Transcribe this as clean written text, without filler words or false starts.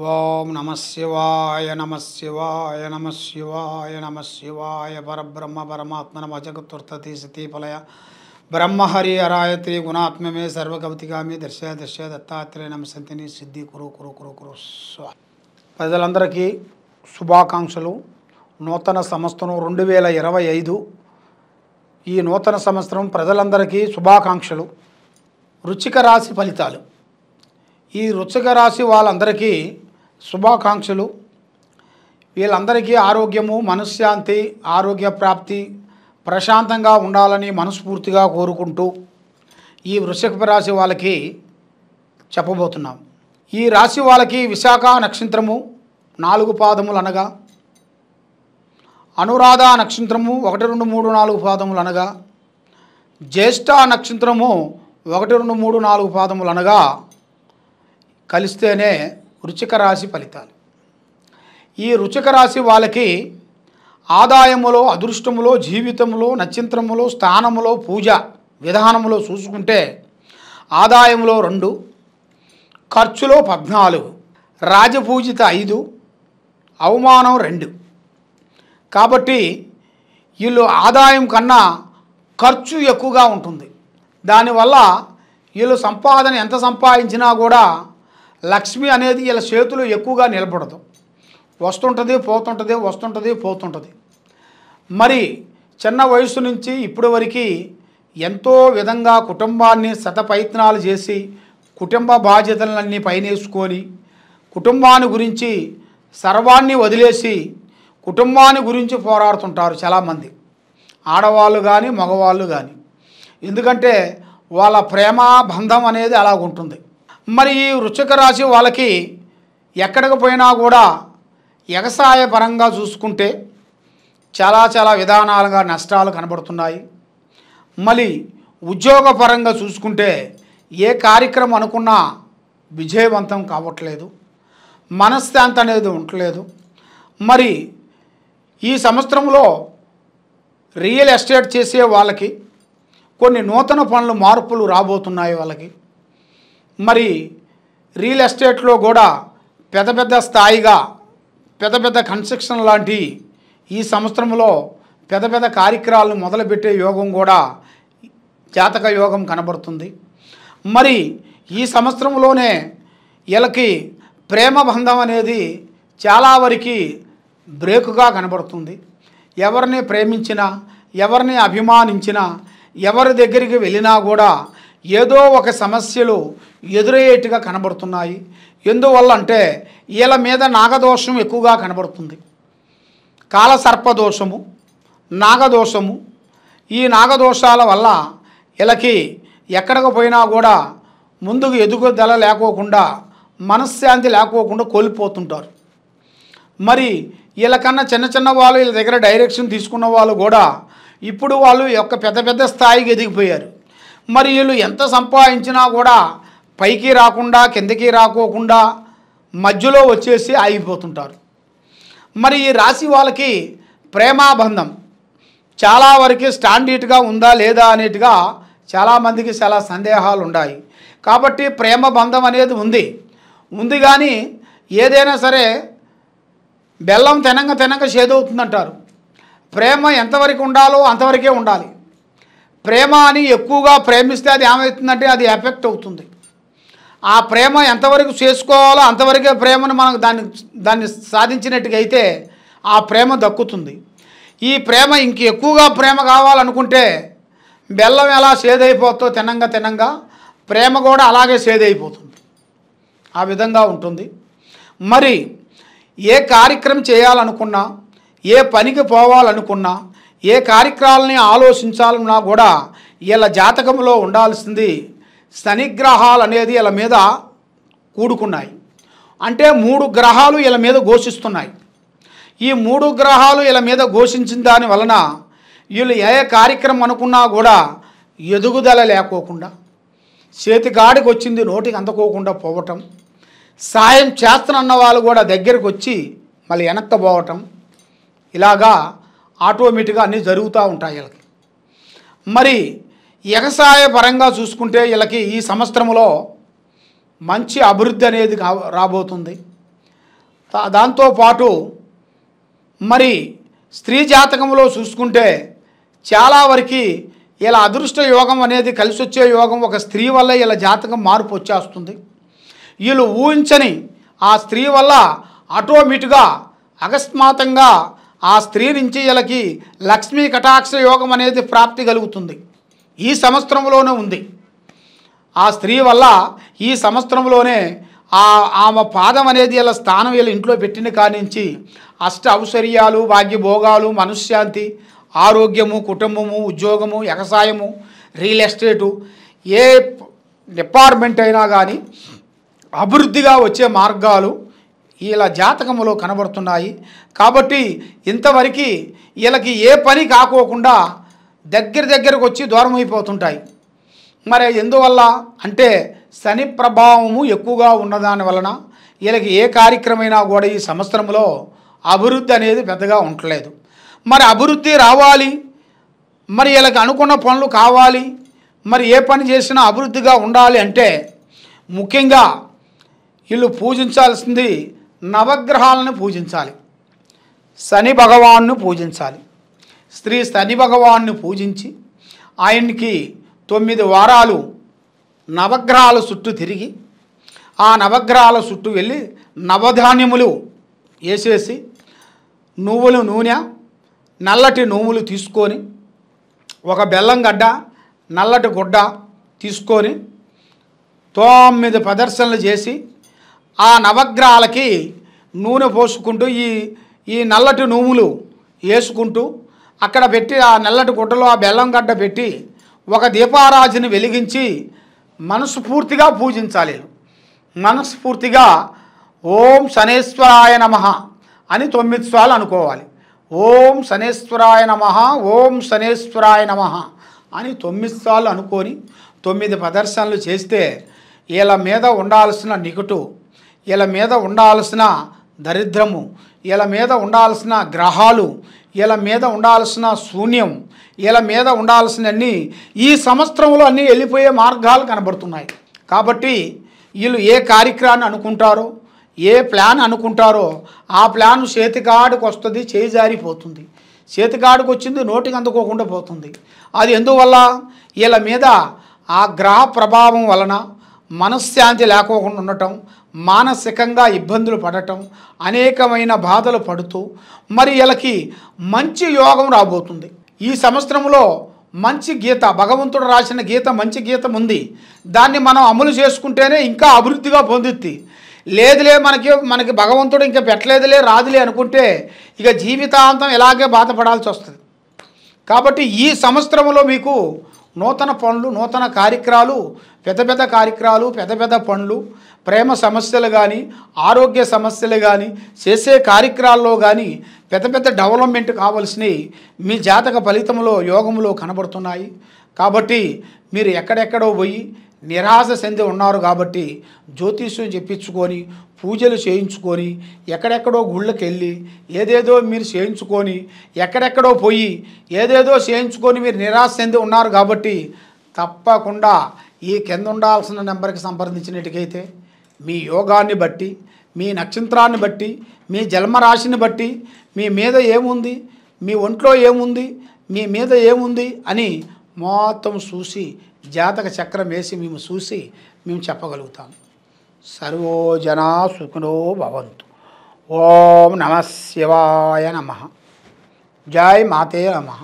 ఓం నమ శివాయ నమ శివాయ నమ శివాయ నమ శివాయ పరబ్రహ్మ పరమాత్మ నమ జగత్వర్తతి సతీఫలయ బ్రహ్మహరి అరాయత్రి గుణాత్మమే సర్వగవతిగామి దర్శ దర్శ దత్తాత్రేయ నమ సంతిని సిద్ధి కురు కురు కురు కురు స్వ. ప్రజలందరికీ శుభాకాంక్షలు. నూతన సంవత్సరం 2025. ఈ నూతన సంవత్సరం ప్రజలందరికీ శుభాకాంక్షలు. వృశ్చిక రాశి ఫలితాలు. ఈ వృశ్చిక రాశి వాళ్ళందరికీ శుభాకాంక్షలు. వీళ్ళందరికీ ఆరోగ్యము, మనశ్శాంతి, ఆరోగ్య ప్రాప్తి, ప్రశాంతంగా ఉండాలని మనస్ఫూర్తిగా కోరుకుంటూ ఈ వృశ్చిక రాశి వాళ్ళకి చెప్పబోతున్నాం. ఈ రాశి వాళ్ళకి విశాఖ నక్షత్రము 4 పాదములు అనగా, అనురాధ నక్షత్రము 1, 2, 3, 4 పాదములు అనగా, జ్యేష్ఠ నక్షత్రము 1, 2, 3, 4 పాదములు అనగా కలిస్తేనే వృశ్చిక రాశి ఫలితాలు. ఈ వృశ్చిక రాశి వాళ్ళకి ఆదాయములో, అదృష్టములో, జీవితంలో, నక్షత్రములో, స్థానములో, పూజ విధానములో చూసుకుంటే ఆదాయంలో 2, ఖర్చులో 14, రాజపూజిత 5, అవమానం 2. కాబట్టి వీళ్ళు ఆదాయం కన్నా ఖర్చు ఎక్కువగా ఉంటుంది. దానివల్ల వీళ్ళు సంపాదన ఎంత సంపాదించినా కూడా లక్ష్మి అనేది వీళ్ళ చేతులు ఎక్కువగా నిలబడదు. వస్తుంటుంది పోతుంటుంది, వస్తుంటుంది పోతుంటుంది. మరి చిన్న వయసు నుంచి ఇప్పటి వరకు ఎంతో విధంగా కుటుంబాన్ని శతప్రయత్నాలు చేసి కుటుంబ బాధ్యతలన్నీ పైనేసుకొని కుటుంబాన్ని గురించి సర్వాన్ని వదిలేసి కుటుంబాన్ని గురించి పోరాడుతుంటారు చాలామంది, ఆడవాళ్ళు కానీ మగవాళ్ళు కానీ. ఎందుకంటే వాళ్ళ ప్రేమ బంధం అనేది అలాగుంటుంది. మరి ఈ వృశ్చిక రాశి వాళ్ళకి ఎక్కడికి పోయినా కూడా వ్యవసాయ పరంగా చూసుకుంటే చాలా విధానాలుగా నష్టాలు కనబడుతున్నాయి. మళ్ళీ ఉద్యోగపరంగా చూసుకుంటే ఏ కార్యక్రమం అనుకున్నా విజయవంతం కావట్లేదు, మనశ్శాంతి అనేది ఉండట్లేదు. మరి ఈ సంవత్సరంలో రియల్ ఎస్టేట్ చేసే వాళ్ళకి కొన్ని నూతన పనులు, మార్పులు రాబోతున్నాయి వాళ్ళకి. మరి రియల్ ఎస్టేట్లో కూడా పెద్ద స్థాయిగా పెద్ద కన్స్ట్రక్షన్ లాంటి ఈ సంవత్సరంలో పెద్ద కార్యక్రమాలను మొదలుపెట్టే యోగం కూడా జాతక యోగం కనబడుతుంది. మరి ఈ సంవత్సరంలోనే వీళ్ళకి ప్రేమ బంధం అనేది చాలా వరకు బ్రేకుగా కనబడుతుంది. ఎవరిని ప్రేమించినా, ఎవరిని అభిమానించినా, ఎవరి దగ్గరికి వెళ్ళినా కూడా ఏదో ఒక సమస్యలు ఎదురయ్యేట్టుగా కనబడుతున్నాయి. ఎందువల్ల అంటే వీళ్ళ మీద నాగదోషం ఎక్కువగా కనబడుతుంది. కాలసర్పదోషము, నాగదోషము. ఈ నాగదోషాల వల్ల వీళ్ళకి ఎక్కడికి పోయినా కూడా ముందుకు ఎదుగుదల లేకోకుండా, మనశ్శాంతి లేకోకుండా కోల్పోతుంటారు. మరి వీళ్ళకన్నా చిన్న వాళ్ళు వీళ్ళ దగ్గర డైరెక్షన్ తీసుకున్న వాళ్ళు కూడా ఇప్పుడు వాళ్ళు యొక్క పెద్ద స్థాయికి ఎదిగిపోయారు. మరి వీళ్ళు ఎంత సంపాదించినా కూడా పైకి రాకుండా, కిందకి రాకోకుండా మధ్యలో వచ్చేసి ఆగిపోతుంటారు. మరి ఈ రాశి వాళ్ళకి ప్రేమాబంధం చాలా వరకు స్టాండర్డ్గా ఉందా లేదా అనేట్టుగా చాలామందికి చాలా సందేహాలు ఉన్నాయి. కాబట్టి ప్రేమ బంధం అనేది ఉంది కానీ ఏదైనా సరే బెల్లం తినంగా చేదవుతుందంటారు. ప్రేమ ఎంతవరకు ఉండాలో అంతవరకే ఉండాలి. ప్రేమ అని ఎక్కువగా ప్రేమిస్తే అది ఏమవుతుందంటే అది ఎఫెక్ట్ అవుతుంది. ఆ ప్రేమ ఎంతవరకు చేసుకోవాలో అంతవరకే ప్రేమను మనకు దాన్ని సాధించినట్టుగా అయితే ఆ ప్రేమ దక్కుతుంది. ఈ ప్రేమ ఇంక ఎక్కువగా ప్రేమ కావాలనుకుంటే బెల్లం ఎలా సేదైపోతుందో తినంగా ప్రేమ కూడా అలాగే సేదైపోతుంది. ఆ విధంగా ఉంటుంది. మరి ఏ కార్యక్రమం చేయాలనుకున్నా, ఏ పనికి పోవాలనుకున్నా, ఏ కార్యక్రమాలని ఆలోచించాలన్నా కూడా వీళ్ళ జాతకంలో ఉండాల్సింది శనిగ్రహాలు అనేది వీళ్ళ మీద కూడుకున్నాయి. అంటే 3 గ్రహాలు వీళ్ళ మీద ఘోషిస్తున్నాయి. ఈ 3 గ్రహాలు వీళ్ళ మీద ఘోషించిన దాని వలన వీళ్ళు ఏ కార్యక్రమం అనుకున్నా కూడా ఎదుగుదల లేకోకుండా, చేతికాడికి వచ్చింది నోటికి అందుకోకుండా పోవటం, సాయం చేస్తున్న వాళ్ళు కూడా దగ్గరికి వచ్చి మళ్ళీ వెనక్కపోవటం, ఇలాగా ఆటోమేటిక్గా అన్నీ జరుగుతూ ఉంటాయి వీళ్ళకి. మరి వ్యవసాయ పరంగా చూసుకుంటే వీళ్ళకి ఈ సంవత్సరంలో మంచి అభివృద్ధి అనేది రాబోతుంది. దాంతోపాటు మరి స్త్రీ జాతకంలో చూసుకుంటే చాలా వరకు ఇలా అదృష్ట యోగం అనేది కలిసి వచ్చే యోగం ఒక స్త్రీ వల్ల ఇలా జాతకం మార్పు వచ్చేస్తుంది. వీళ్ళు ఊహించని ఆ స్త్రీ వల్ల ఆటోమేటిక్గా అకస్మాత్తుగా ఆ స్త్రీ నుంచి వీళ్ళకి లక్ష్మీ కటాక్ష యోగం అనేది ప్రాప్తి కలుగుతుంది. ఈ సంవత్సరంలోనే ఉంది. ఆ స్త్రీ వల్ల ఈ సంవత్సరంలోనే ఆమె పాదం అనేది ఇలా స్థానం వీళ్ళ ఇంట్లో పెట్టిన కాడి నుంచి అష్ట ఔశ్వర్యాలు, భాగ్యభోగాలు, మనశ్శాంతి, ఆరోగ్యము, కుటుంబము, ఉద్యోగము, వ్యవసాయము, రియల్ ఎస్టేటు, ఏ డిపార్ట్మెంట్ అయినా కానీ అభివృద్ధిగా వచ్చే మార్గాలు ఇలా జాతకములో కనబడుతున్నాయి. కాబట్టి ఇంతవరకు వీళ్ళకి ఏ పని కాకోకుండా దగ్గరకు వచ్చి దూరం అయిపోతుంటాయి. మరి ఎందువల్ల అంటే శని ప్రభావము ఎక్కువగా ఉన్నదాని వలన వీళ్ళకి ఏ కార్యక్రమైనా కూడా ఈ సంవత్సరంలో అభివృద్ధి అనేది పెద్దగా ఉండలేదు. మరి అభివృద్ధి రావాలి, మరి వీళ్ళకి అనుకున్న పనులు కావాలి, మరి ఏ పని చేసినా అభివృద్ధిగా ఉండాలి అంటే ముఖ్యంగా వీళ్ళు పూజించాల్సింది నవగ్రహాలను పూజించాలి. శని భగవాన్ను పూజించాలి. స్త్రీ శని భగవాన్ను పూజించి ఆయనకి 9 వారాలు నవగ్రహాల చుట్టూ తిరిగి ఆ నవగ్రహాల చుట్టూ వెళ్ళి నవధాన్యములు వేసేసి నువ్వులు నూనె, నల్లటి నూనెలు తీసుకొని ఒక బెల్లం గడ్డ, నల్లటి గుడ్డ తీసుకొని 9 ప్రదర్శనలు చేసి ఆ నవగ్రహాలకి నూనె పోసుకుంటూ ఈ నల్లటి నూనెలు వేసుకుంటూ అక్కడ పెట్టి ఆ నల్లటి గుడ్డలో ఆ బెల్లం గడ్డ పెట్టి ఒక దీపారాజుని వెలిగించి మనస్ఫూర్తిగా పూజించాలి. మనస్ఫూర్తిగా ఓం శనేశ్వరాయ నమః అని 9 సార్లు అనుకోవాలి. ఓం శనేశ్వరాయ నమః, ఓం శనేశ్వరాయ నమః అని 9 సార్లు అనుకొని 9 ప్రదర్శనలు చేస్తే వీళ్ళ మీద ఉండాల్సిన నికటు, వీళ్ళ మీద ఉండాల్సిన దరిద్రము, వీళ్ళ మీద ఉండాల్సిన గ్రహాలు, వీళ్ళ మీద ఉండాల్సిన శూన్యం, వీళ్ళ మీద ఉండాల్సినవన్నీ ఈ సంవత్సరంలో అన్నీ వెళ్ళిపోయే మార్గాలు కనబడుతున్నాయి. కాబట్టి వీళ్ళు ఏ కార్యక్రమాన్ని అనుకుంటారో, ఏ ప్లాన్ అనుకుంటారో ఆ ప్లాన్ చేతికాడికి వస్తుంది, చేయి జారిపోతుంది. చేతికాడికి వచ్చింది నోటికి అందుకోకుండా పోతుంది. అది ఎందువల్ల వీళ్ళ మీద ఆ గ్రహ ప్రభావం వలన మనశ్శాంతి లేకోకుండా ఉండటం, మానసికంగా ఇబ్బందులు పడటం, అనేకమైన బాధలు పడుతూ మరి వీళ్ళకి మంచి యోగం రాబోతుంది. ఈ సంవత్సరంలో మంచి గీత, భగవంతుడు రాసిన గీత, మంచి గీతం ఉంది. దాన్ని మనం అమలు చేసుకుంటేనే ఇంకా అభివృద్ధిగా పొందుద్ది. లేదులే మనకి భగవంతుడు ఇంకా పెట్టలేదులే, రాదులే అనుకుంటే ఇక జీవితాంతం ఇలాగే బాధపడాల్సి వస్తుంది. కాబట్టి ఈ సంవత్సరంలో మీకు నూతన పనులు, నూతన కార్యక్రమాలు, పెద్ద కార్యక్రమాలు, పెద్ద పనులు, ప్రేమ సమస్యలు కానీ, ఆరోగ్య సమస్యలు కానీ, చేసే కార్యక్రమాల్లో కానీ పెద్ద డెవలప్మెంట్ కావాల్సినవి మీ జాతక ఫలితంలో, యోగంలో కనబడుతున్నాయి. కాబట్టి మీరు ఎక్కడెక్కడో పోయి నిరాశ చెంది ఉన్నారు. కాబట్టి జ్యోతిష్యం చెప్పించుకొని, పూజలు చేయించుకొని, ఎక్కడెక్కడో గుళ్ళకి వెళ్ళి ఏదేదో మీరు చేయించుకొని, ఎక్కడెక్కడో పోయి ఏదేదో చేయించుకొని మీరు నిరాశ చెంది ఉన్నారు. కాబట్టి తప్పకుండా ఈ కింద ఉండాల్సిన నెంబర్కి సంప్రదించినట్టుకైతే మీ యోగాన్ని బట్టి, మీ నక్షత్రాన్ని బట్టి, మీ జన్మరాశిని బట్టి మీ మీద ఏముంది, మీ ఒంట్లో ఏముంది, మీ మీద ఏముంది అని మొత్తం చూసి జాతక చక్రం వేసి మేము చూసి మేము చెప్పగలుగుతాం. సర్వో జనా సుఖినో భవంతు. ఓం నమః శివాయ నమః. జై మాతే నమః.